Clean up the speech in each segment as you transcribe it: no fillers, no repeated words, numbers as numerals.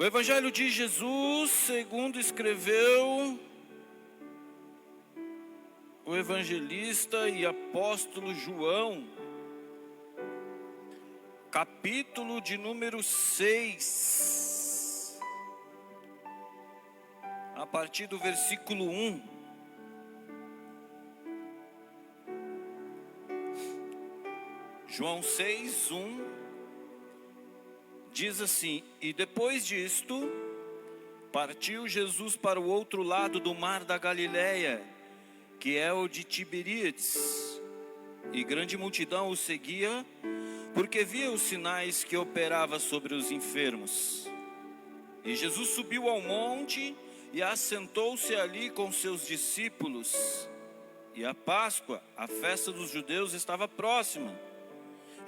O Evangelho de Jesus, segundo escreveu o evangelista e apóstolo João, capítulo de número 6, a partir do versículo 1. João 6, 1. Diz assim: E depois disto, partiu Jesus para o outro lado do mar da Galileia, que é o de Tiberíades, e grande multidão o seguia, porque via os sinais que operava sobre os enfermos. E Jesus subiu ao monte e assentou-se ali com seus discípulos. E a Páscoa, a festa dos judeus, estava próxima.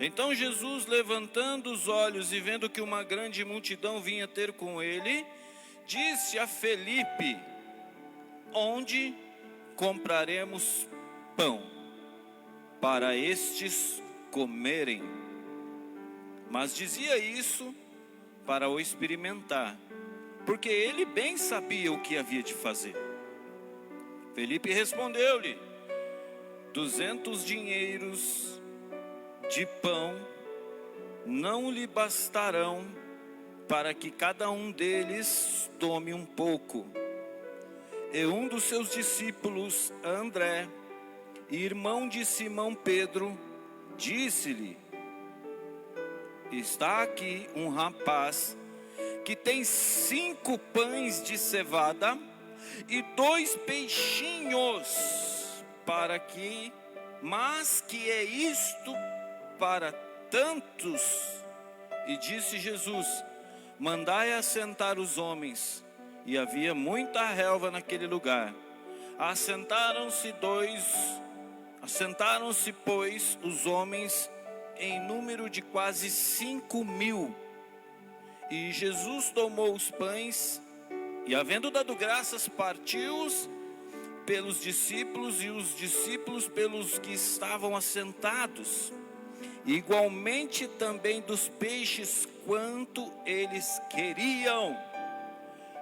Então Jesus, levantando os olhos e vendo que uma grande multidão vinha ter com ele, disse a Felipe: Onde compraremos pão para estes comerem? Mas dizia isso para o experimentar, porque ele bem sabia o que havia de fazer. Felipe respondeu-lhe: 200 dinheiros de pão não lhe bastarão para que cada um deles tome um pouco. E um dos seus discípulos, André, irmão de Simão Pedro, disse-lhe: Está aqui um rapaz que tem 5 pães de cevada e 2 peixinhos, mas que é isto para tantos? E disse Jesus: Mandai assentar os homens. E havia muita relva naquele lugar. Assentaram-se, pois, os homens em número de quase 5.000. E Jesus tomou os pães e, havendo dado graças, partiu-os pelos discípulos, e os discípulos pelos que estavam assentados. Igualmente também dos peixes, quanto eles queriam.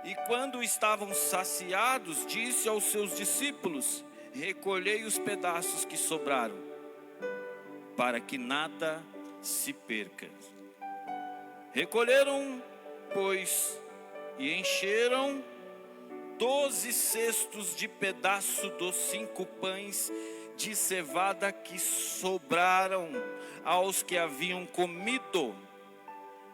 E quando estavam saciados, disse aos seus discípulos: Recolhei os pedaços que sobraram, para que nada se perca. Recolheram, pois, e encheram 12 cestos de pedaço dos 5 pães de cevada que sobraram aos que haviam comido.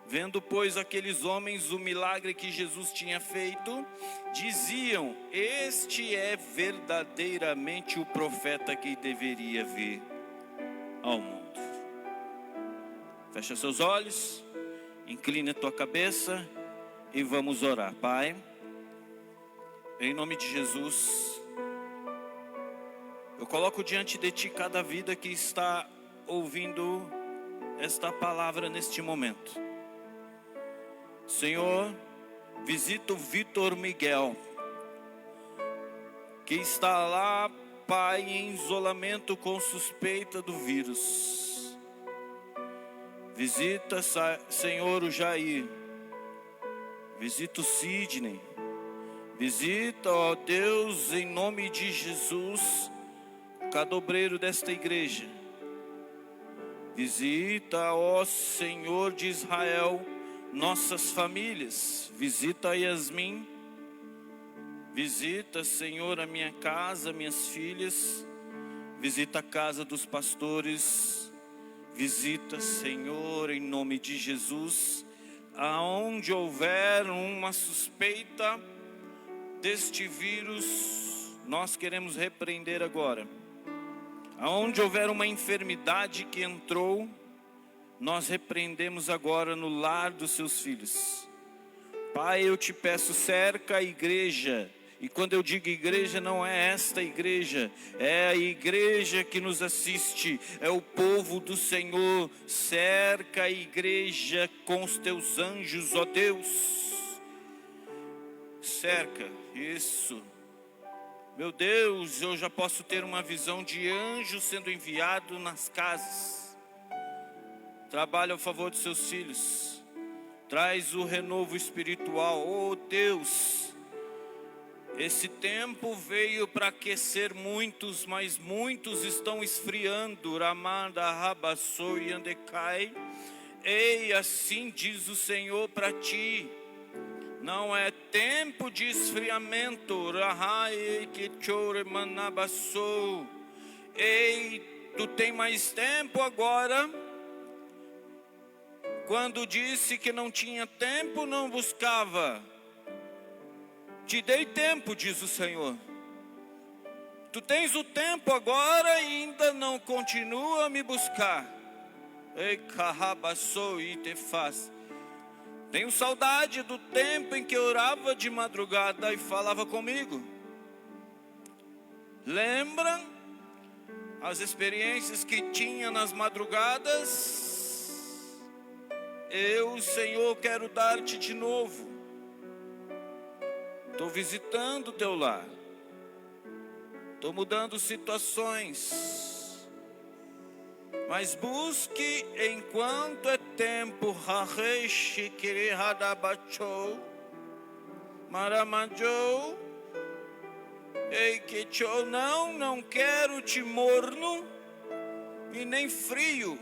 Vendo, pois, aqueles homens o milagre que Jesus tinha feito, diziam: Este é verdadeiramente o profeta que deveria vir ao mundo. Fecha seus olhos, inclina a tua cabeça e vamos orar. Pai, em nome de Jesus, eu coloco diante de Ti cada vida que está ouvindo esta palavra neste momento. Senhor, visita o Vitor Miguel, que está lá, Pai, em isolamento com suspeita do vírus. Visita, Senhor, o Jair. Visita o Sidney. Visita, ó Deus, em nome de Jesus, cada obreiro desta igreja. Visita, ó Senhor de Israel, nossas famílias. Visita a Yasmin. Visita, Senhor, a minha casa, minhas filhas. Visita a casa dos pastores. Visita, Senhor, em nome de Jesus, aonde houver uma suspeita deste vírus, nós queremos repreender agora. Aonde houver uma enfermidade que entrou, nós repreendemos agora no lar dos seus filhos. Pai, eu te peço, cerca a igreja. E quando eu digo igreja, não é esta igreja, é a igreja que nos assiste, é o povo do Senhor. Cerca a igreja com os teus anjos, ó Deus. Cerca, isso. Meu Deus, eu já posso ter uma visão de anjo sendo enviado nas casas. Trabalha a favor de seus filhos. traz o renovo espiritual. Oh Deus, esse tempo veio para aquecer muitos, mas muitos estão esfriando. Ramanda rabassou e andecai. Ei, assim diz o Senhor para ti: não é tempo de esfriamento. Rahai que chore manabassou. Ei, tu tem mais tempo agora. Quando disse que não tinha tempo, não buscava. Te dei tempo, diz o Senhor. Tu tens o tempo agora e ainda não continua a me buscar. Ei, carrabassou e te faz. Tenho saudade do tempo em que eu orava de madrugada e falava comigo. Lembra as experiências que tinha nas madrugadas? Eu, Senhor, quero dar-te de novo. Estou visitando o teu lar. Estou mudando situações. Mas busque enquanto é tempo. Hareshi kiri hadabachou. Maramajou. Ei que chou. Não quero te morno e nem frio.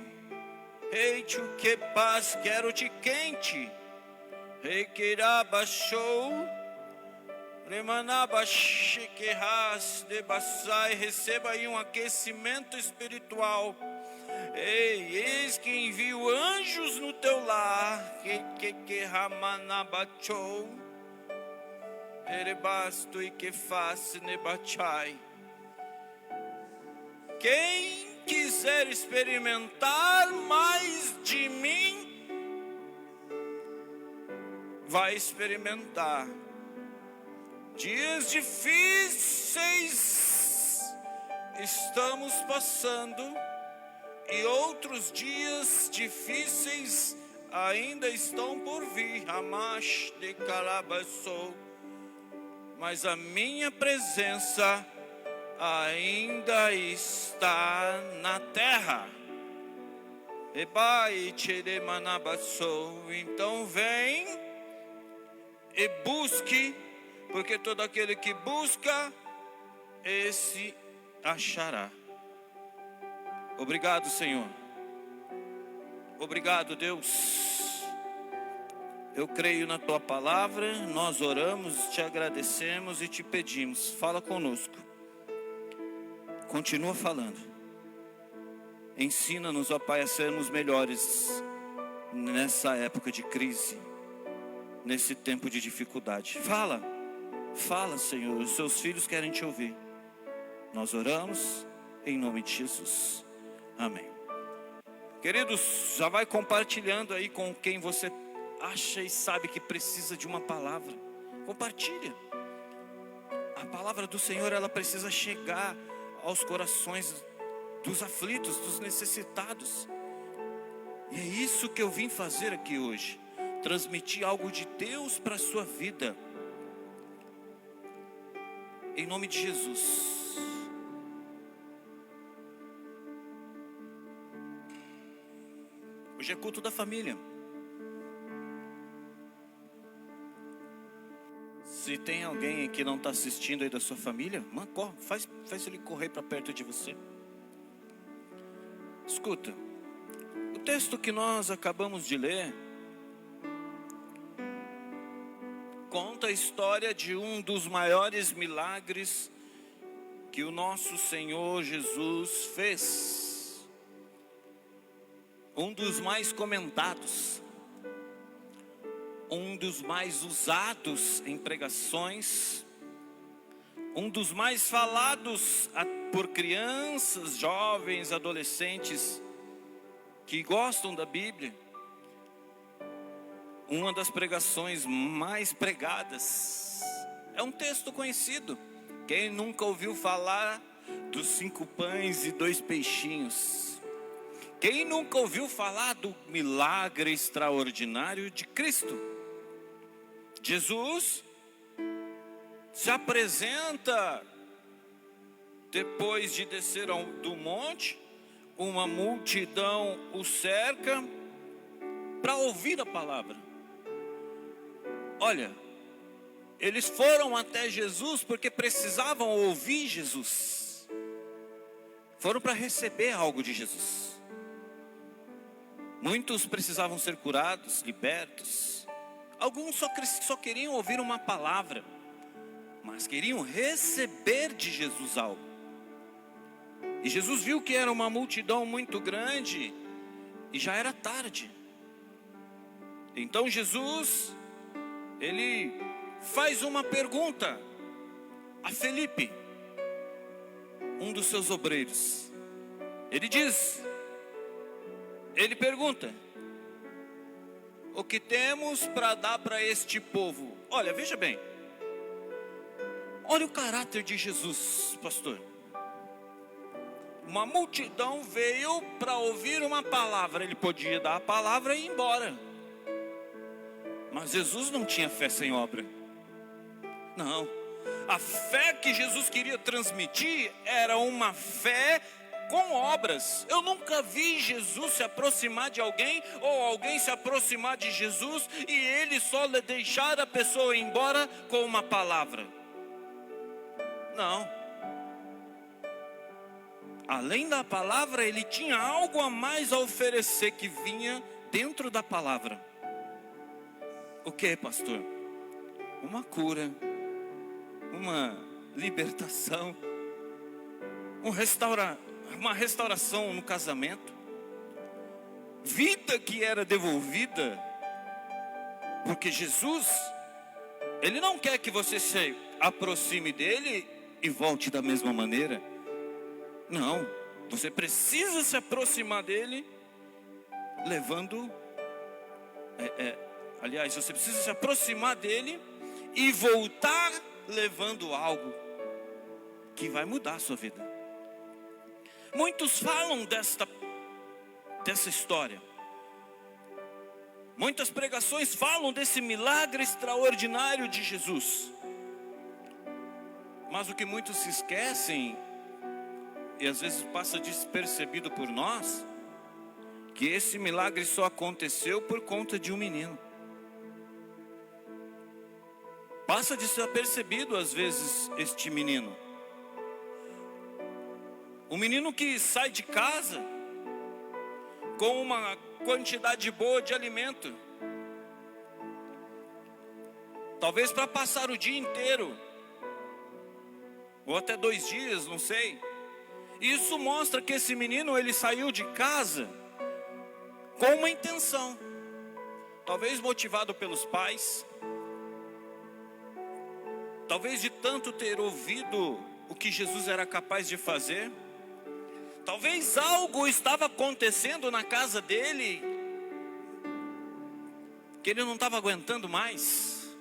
Ei, que paz, quero te quente. Ei, que rabachou. Remanabaxiquerras de Bassai. Receba aí um aquecimento espiritual. Ei, eis que envio anjos no teu lar. Que ramanabachou. Erebasto e que faz nebachai. Quem quiser experimentar mais de mim, vai experimentar. Dias difíceis estamos passando e outros dias difíceis ainda estão por vir. Hamash de calabaçou, mas a minha presença ainda está na terra. Então vem e busque, porque todo aquele que busca, esse achará. Obrigado, Senhor. Obrigado, Deus. Eu creio na tua palavra, nós oramos, te agradecemos e te pedimos, fala conosco. Continua falando. Ensina-nos, ó Pai, a sermos melhores nessa época de crise, nesse tempo de dificuldade. Fala, Senhor, os seus filhos querem te ouvir. Nós oramos em nome de Jesus. Amém. Queridos, já vai compartilhando aí com quem você acha e sabe que precisa de uma palavra. Compartilha. A palavra do Senhor, ela precisa chegar aos corações dos aflitos, dos necessitados. E é isso que eu vim fazer aqui hoje. Transmitir algo de Deus para a sua vida. Em nome de Jesus. Hoje é culto da família. Se tem alguém que não está assistindo aí da sua família, mano, corre, faz ele correr para perto de você. Escuta, o texto que nós acabamos de ler conta a história de um dos maiores milagres que o nosso Senhor Jesus fez. Um dos mais comentados, um dos mais usados em pregações, um dos mais falados por crianças, jovens, adolescentes que gostam da Bíblia. Uma das pregações mais pregadas. É um texto conhecido. Quem nunca ouviu falar dos 5 pães e 2 peixinhos? Quem nunca ouviu falar do milagre extraordinário de Cristo? Jesus se apresenta depois de descer do monte, uma multidão o cerca para ouvir a palavra. Olha, eles foram até Jesus porque precisavam ouvir Jesus. Foram para receber algo de Jesus. Muitos precisavam ser curados, libertos. Alguns só queriam ouvir uma palavra, mas queriam receber de Jesus algo. E Jesus viu que era uma multidão muito grande e já era tarde. Então Jesus, ele faz uma pergunta a Felipe, um dos seus obreiros. Ele pergunta: o que temos para dar para este povo? Olha, veja bem. Olha o caráter de Jesus, pastor. Uma multidão veio para ouvir uma palavra. Ele podia dar a palavra e ir embora. Mas Jesus não tinha fé sem obra. Não. A fé que Jesus queria transmitir era uma fé com obras. Eu nunca vi Jesus se aproximar de alguém, ou alguém se aproximar de Jesus, e ele só deixar a pessoa ir embora com uma palavra. Não. Além da palavra, ele tinha algo a mais a oferecer que vinha dentro da palavra. O que, pastor? Uma cura, uma libertação, uma restauração no casamento, vida que era devolvida, porque Jesus, ele não quer que você se aproxime dele e volte da mesma maneira. Não, você precisa se aproximar dele levando, aliás, você precisa se aproximar dele e voltar levando algo que vai mudar a sua vida. Muitos falam dessa história. Muitas pregações falam desse milagre extraordinário de Jesus. Mas o que muitos se esquecem, e às vezes passa despercebido por nós, que esse milagre só aconteceu por conta de um menino. Passa desapercebido às vezes este menino. Um menino que sai de casa com uma quantidade boa de alimento, talvez para passar o dia inteiro, ou até 2 dias, não sei. Isso mostra que esse menino, ele saiu de casa com uma intenção, talvez motivado pelos pais, talvez de tanto ter ouvido o que Jesus era capaz de fazer. Talvez algo estava acontecendo na casa dele, que ele não estava aguentando mais.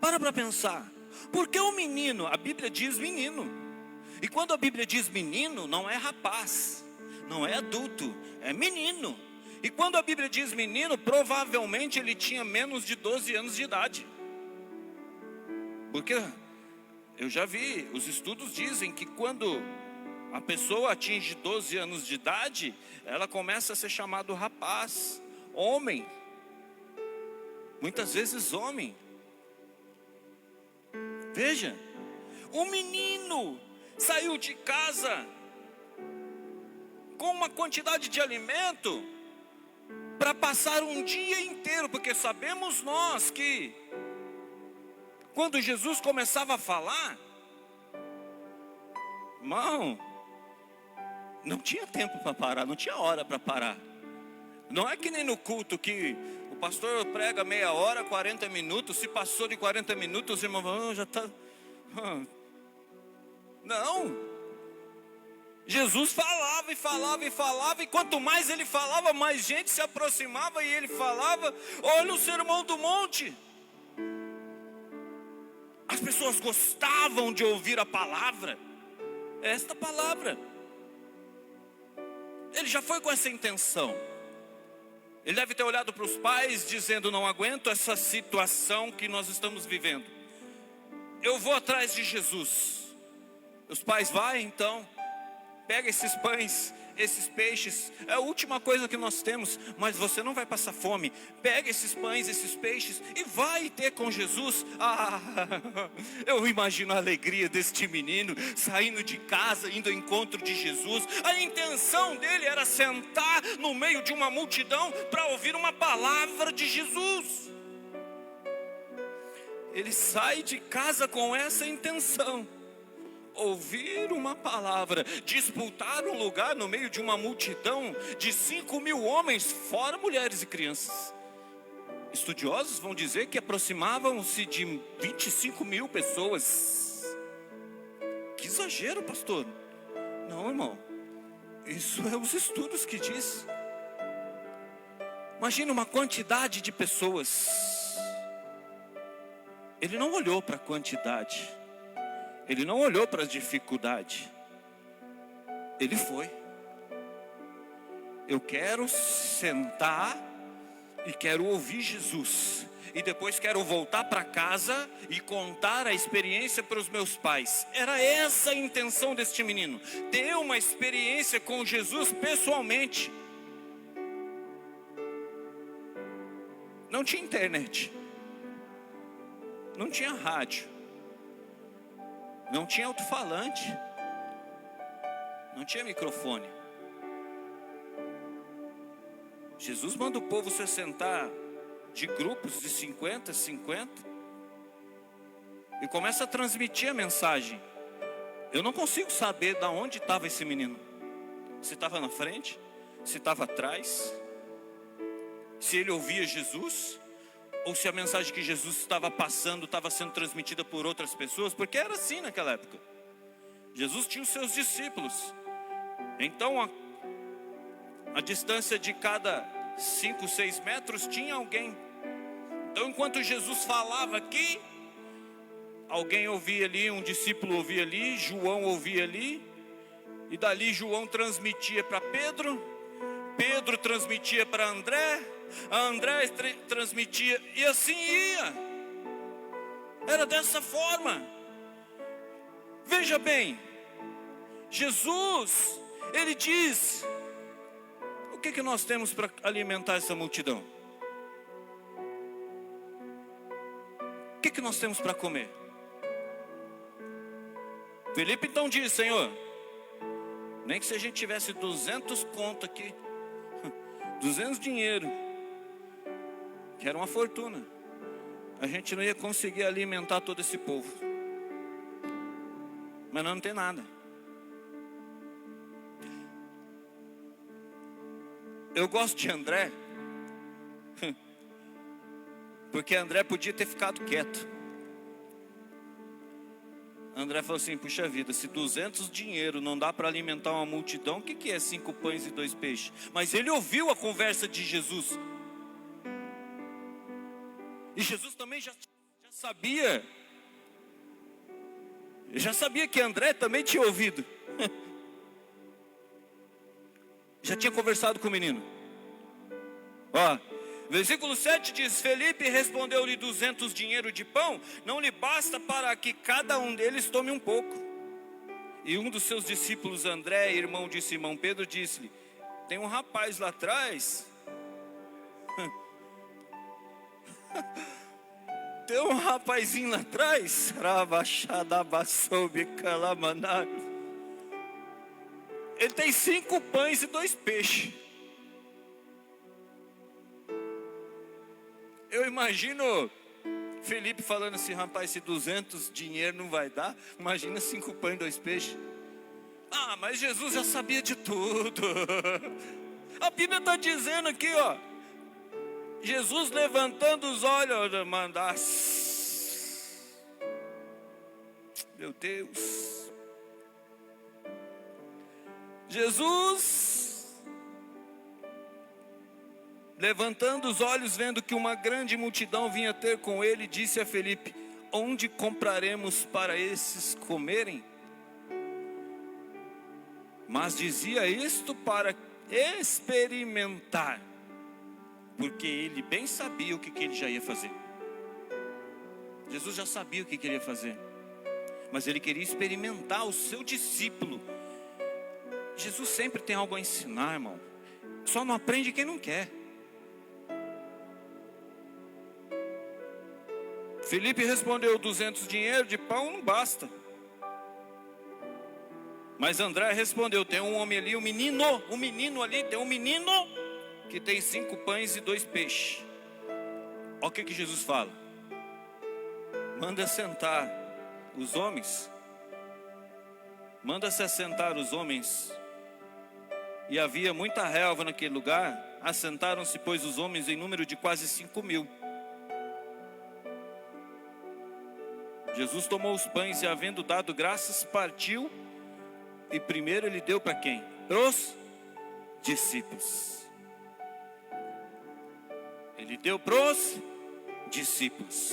Para pensar, porque o menino, a Bíblia diz menino, e quando a Bíblia diz menino, não é rapaz, não é adulto, é menino. E quando a Bíblia diz menino, provavelmente ele tinha menos de 12 anos de idade. Porque eu já vi, os estudos dizem que quando a pessoa atinge 12 anos de idade, ela começa a ser chamado rapaz, homem. Muitas vezes homem. Veja, o menino saiu de casa com uma quantidade de alimento para passar um dia inteiro, porque sabemos nós que quando Jesus começava a falar, irmão, não tinha tempo para parar, não tinha hora para parar. Não é que nem no culto que o pastor prega meia hora, 40 minutos, se passou de 40 minutos, os irmãos vão, já está. Não. Jesus falava e falava e falava, e quanto mais ele falava, mais gente se aproximava, e ele falava. Olha o sermão do monte. As pessoas gostavam de ouvir a palavra, esta palavra. Ele já foi com essa intenção. Ele deve ter olhado para os pais dizendo: não aguento essa situação que nós estamos vivendo, eu vou atrás de Jesus. Os pais: vai então, pega esses pães, esses peixes, é a última coisa que nós temos, mas você não vai passar fome. Pega esses pães, esses peixes e vai ter com Jesus. Eu imagino a alegria deste menino saindo de casa, indo ao encontro de Jesus. A intenção dele era sentar no meio de uma multidão para ouvir uma palavra de Jesus. Ele sai de casa com essa intenção: ouvir uma palavra, disputar um lugar no meio de uma multidão de 5.000 homens, fora mulheres e crianças. Estudiosos vão dizer que aproximavam-se de 25.000 pessoas. Que exagero, pastor. Não, irmão, isso é os estudos que diz. Imagina uma quantidade de pessoas. Ele não olhou para a quantidade, ele não olhou para a dificuldade, ele foi. Eu quero sentar e quero ouvir Jesus, e depois quero voltar para casa e contar a experiência para os meus pais. Era essa a intenção deste menino, ter uma experiência com Jesus pessoalmente. Não tinha internet, não tinha rádio, não tinha alto-falante, não tinha microfone. Jesus manda o povo se sentar de grupos de 50 e começa a transmitir a mensagem. Eu não consigo saber de onde estava esse menino. Se estava na frente, se estava atrás, se ele ouvia Jesus, ou se a mensagem que Jesus estava passando estava sendo transmitida por outras pessoas, porque era assim naquela época. Jesus tinha os seus discípulos, então a distância de cada 5, 6 metros tinha alguém. Então enquanto Jesus falava aqui, alguém ouvia ali, um discípulo ouvia ali, João ouvia ali, e dali João transmitia para Pedro, Pedro transmitia para André transmitia, e assim ia. Era dessa forma. Veja bem, Jesus, ele diz: o que nós temos para alimentar essa multidão? O que nós temos para comer? Felipe então diz: Senhor, nem que se a gente tivesse 200 conto aqui, 200 dinheiro, que era uma fortuna, a gente não ia conseguir alimentar todo esse povo. Mas não tem nada. Eu gosto de André, porque André podia ter ficado quieto. André falou assim: puxa vida, se 200 dinheiro não dá para alimentar uma multidão, o que é 5 pães e 2 peixes? Mas ele ouviu a conversa de Jesus. E Jesus também já sabia. Já sabia que André também tinha ouvido. Já tinha conversado com o menino. Ó, versículo 7 diz: Felipe respondeu-lhe: 200 dinheiro de pão não lhe basta para que cada um deles tome um pouco. E um dos seus discípulos, André, irmão de Simão Pedro, disse-lhe: tem um rapaz lá atrás. Tem um rapazinho lá atrás. Ele tem 5 pães e 2 peixes. Eu imagino Felipe falando assim: rapaz, se 200 dinheiro não vai dar, imagina 5 pães e 2 peixes. Ah, mas Jesus já sabia de tudo. A Bíblia está dizendo aqui, ó, Jesus levantando os olhos, mandar. Meu Deus. Jesus, levantando os olhos, vendo que uma grande multidão vinha ter com ele, disse a Felipe: onde compraremos para esses comerem? Mas dizia isto para experimentar, porque ele bem sabia o que ele já ia fazer. Jesus já sabia o que ele ia fazer, mas ele queria experimentar o seu discípulo. Jesus sempre tem algo a ensinar, irmão. Só não aprende quem não quer. Felipe respondeu: 200 dinheiro de pão não basta. Mas André respondeu: tem um homem ali, um menino ali, tem um menino que tem 5 pães e 2 peixes. Olha o que Jesus fala: manda sentar os homens. Manda-se assentar os homens. E havia muita relva naquele lugar. Assentaram-se, pois, os homens em número de quase 5.000. Jesus tomou os pães e, havendo dado graças, partiu. E primeiro ele deu para quem? Para os discípulos. Ele deu para os discípulos.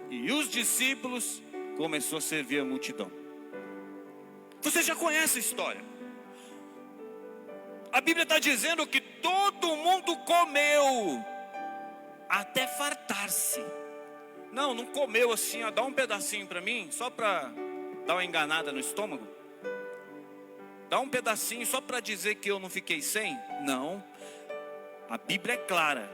E os discípulos começou a servir a multidão. Você já conhece a história. A Bíblia está dizendo que todo mundo comeu até fartar-se. Não comeu assim, ó, dá um pedacinho para mim, só para dar uma enganada no estômago. Dá um pedacinho só para dizer que eu não fiquei sem. Não, a Bíblia é clara.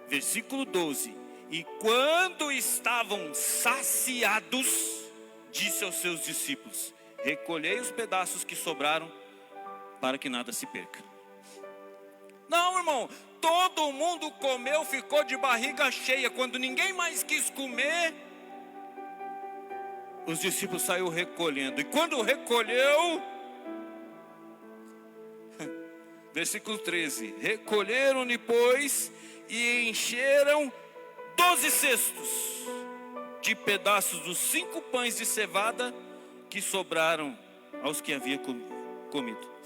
Versículo 12: e quando estavam saciados, disse aos seus discípulos: recolhei os pedaços que sobraram, para que nada se perca. Não, irmão, todo mundo comeu, ficou de barriga cheia. Quando ninguém mais quis comer, os discípulos saíram recolhendo. E quando recolheu, versículo 13: recolheram-lhe, pois, e encheram 12 cestos de pedaços dos 5 pães de cevada que sobraram aos que havia comido.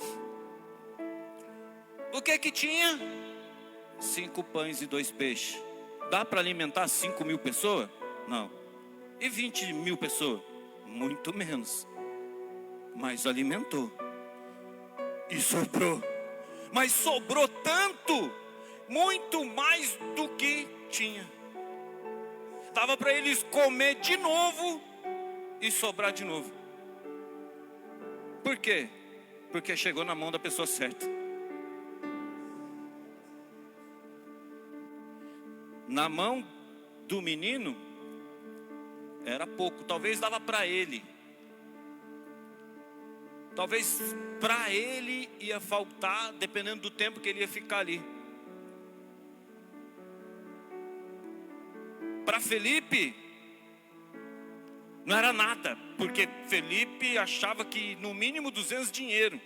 O que que tinha? 5 pães e 2 peixes. Dá para alimentar 5.000 pessoas? Não. E 20.000 pessoas? Muito menos. Mas alimentou. E sobrou. Mas sobrou tanto, muito mais do que tinha. Dava para eles comer de novo e sobrar de novo. Por quê? Porque chegou na mão da pessoa certa. Na mão do menino era pouco, talvez dava para ele. Talvez para ele ia faltar, dependendo do tempo que ele ia ficar ali. Para Felipe não era nada, porque Felipe achava que no mínimo 200 dinheiro.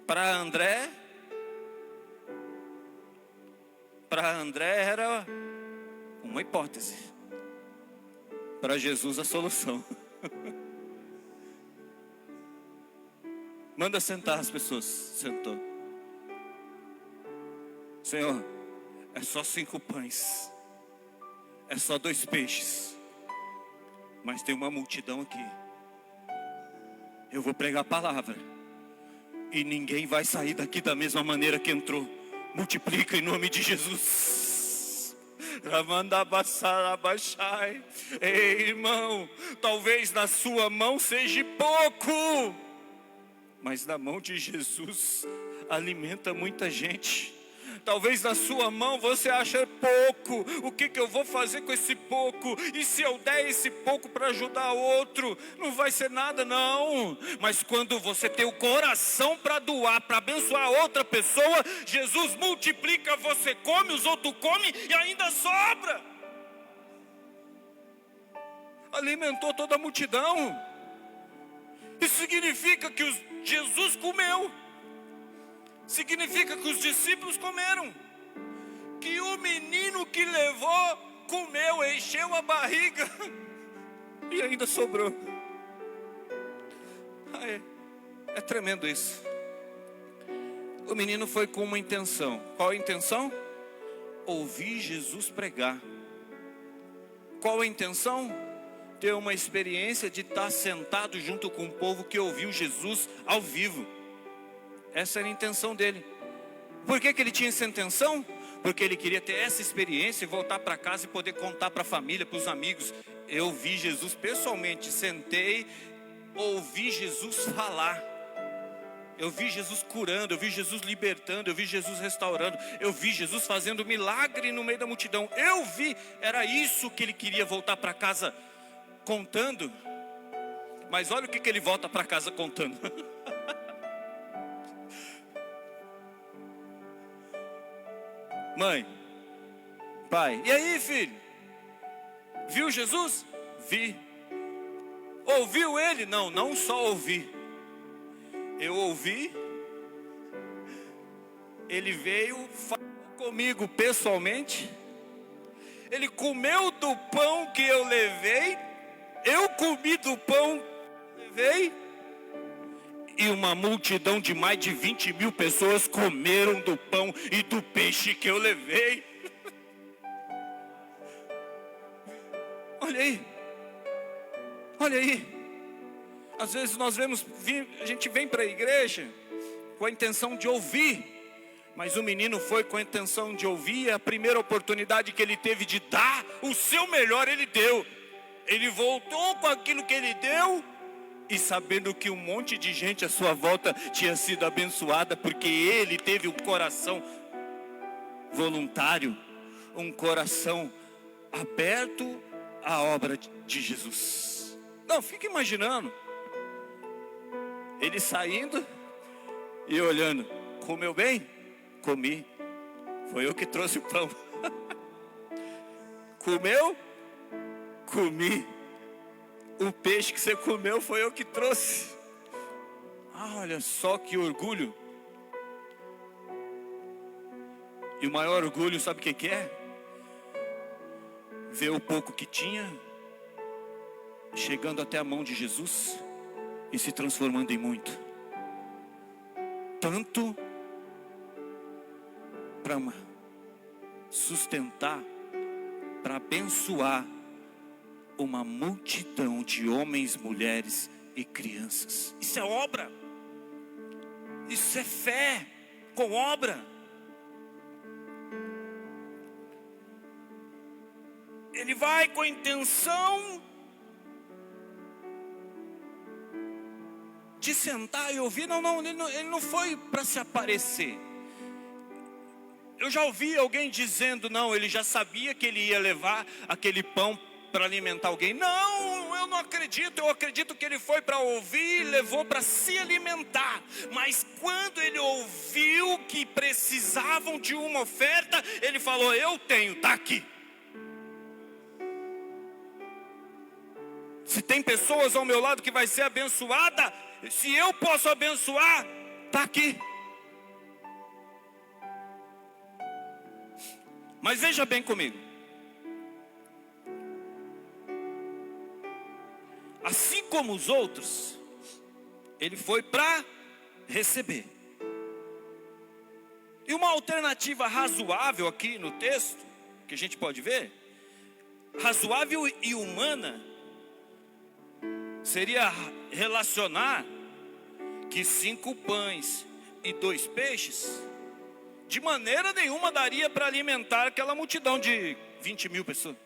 Para André era uma hipótese. Para Jesus a solução. Manda sentar as pessoas. Sentou. Senhor, é só 5 pães, é só 2 peixes, mas tem uma multidão aqui. Eu vou pregar a palavra e ninguém vai sair daqui da mesma maneira que entrou. Multiplica em nome de Jesus. Ei, irmão, talvez na sua mão seja pouco, mas na mão de Jesus alimenta muita gente. Talvez na sua mão você ache pouco. O que eu vou fazer com esse pouco? E se eu der esse pouco para ajudar outro? Não vai ser nada não. Mas quando você tem o coração para doar, para abençoar outra pessoa, Jesus multiplica, você come, os outros comem e ainda sobra. Alimentou toda a multidão. Isso significa que Jesus comeu. Significa que os discípulos comeram. Que o menino que levou, comeu, encheu a barriga e ainda sobrou. É tremendo isso. O menino foi com uma intenção. Qual a intenção? Ouvir Jesus pregar. Qual a intenção? Ter uma experiência de estar sentado junto com o povo que ouviu Jesus ao vivo. Essa era a intenção dele. Por que ele tinha essa intenção? Porque ele queria ter essa experiência e voltar para casa e poder contar para a família, para os amigos. Eu vi Jesus pessoalmente, sentei ouvi Jesus falar. Eu vi Jesus curando, eu vi Jesus libertando, eu vi Jesus restaurando, eu vi Jesus fazendo milagre no meio da multidão. Eu vi, era isso que ele queria voltar para casa contando. Mas olha o que ele volta para casa contando. Mãe, pai, e aí, filho? Viu Jesus? Vi. Ouviu ele? Não, não só ouvi. Eu ouvi. Ele veio, falou comigo pessoalmente. Ele comeu do pão que eu levei. Eu comi do pão que eu levei. E uma multidão de mais de 20 mil pessoas comeram do pão e do peixe que eu levei. Olha aí. Olha aí. Às vezes nós a gente vem para a igreja com a intenção de ouvir. Mas o menino foi com a intenção de ouvir. A primeira oportunidade que ele teve de dar o seu melhor, ele deu. Ele voltou com aquilo que ele deu. E sabendo que um monte de gente à sua volta tinha sido abençoada, porque ele teve um coração voluntário, um coração aberto à obra de Jesus. Não, fica imaginando, ele saindo e olhando. Comeu bem? Comi. Foi eu que trouxe o pão. Comeu? Comi. O peixe que você comeu foi eu que trouxe. Ah, olha só que orgulho. E o maior orgulho, sabe o que é? Ver o pouco que tinha chegando até a mão de Jesus e se transformando em muito. Tanto para sustentar, para abençoar uma multidão de homens, mulheres e crianças. Isso é obra. Isso é fé com obra. Ele vai com a intenção de sentar e ouvir. Ele não foi para se aparecer. Eu já ouvi alguém dizendo, não, ele já sabia que ele ia levar aquele pão para alimentar alguém. Não, eu não acredito. Eu acredito que ele foi para ouvir e levou para se alimentar. Mas quando ele ouviu que precisavam de uma oferta, ele falou, eu tenho, está aqui. Se tem pessoas ao meu lado que vai ser abençoada, se eu posso abençoar, está aqui. Mas veja bem comigo. Assim como os outros, ele foi para receber. E uma alternativa razoável aqui no texto, que a gente pode ver, razoável e humana, seria relacionar que 5 pães e 2 peixes, de maneira nenhuma daria para alimentar aquela multidão de 20 mil pessoas.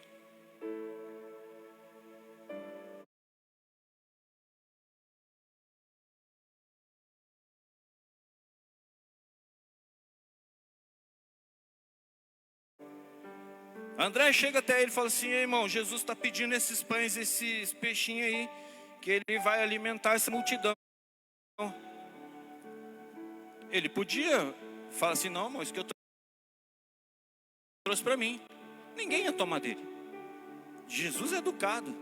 André chega até ele e fala assim, irmão, Jesus está pedindo esses pães, esses peixinhos aí, que ele vai alimentar essa multidão. Ele podia falar assim, não, irmão, isso que eu trouxe para mim. Ninguém ia tomar dele. Jesus é educado.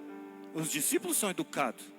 Os discípulos são educados.